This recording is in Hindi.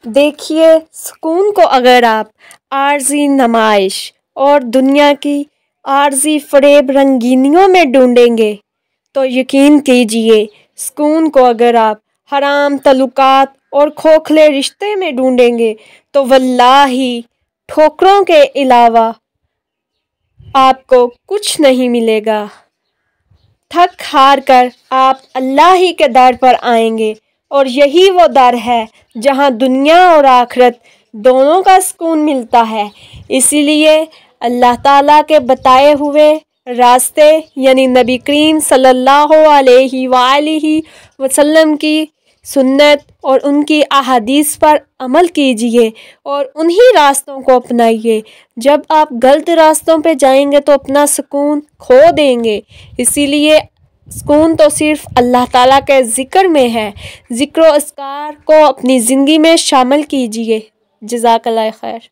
देखिए, सुकून को अगर आप आर्जी नुमाइश और दुनिया की आर्जी फ़रेब रंगीनियों में ढूंढेंगे तो यकीन कीजिए, सुकून को अगर आप हराम तल्लुकात और खोखले रिश्ते में ढूंढेंगे तो वल्लाही ठोकरों के अलावा आपको कुछ नहीं मिलेगा। थक हार कर आप अल्लाह ही के दर पर आएंगे और यही वो दर है जहाँ दुनिया और आखिरत दोनों का सुकून मिलता है। इसीलिए अल्लाह ताला के बताए हुए रास्ते यानी नबी करीम सल्लल्लाहु अलैहि वसल्लम की सुन्नत और उनकी अहादीस पर अमल कीजिए और उन्हीं रास्तों को अपनाइए। जब आप गलत रास्तों पे जाएंगे तो अपना सुकून खो देंगे। इसीलिए सुकून तो सिर्फ अल्लाह ताला के ज़िक्र में है। ज़िक्र व अस्कार को अपनी ज़िंदगी में शामिल कीजिए। जज़ाकल्लाह खैर।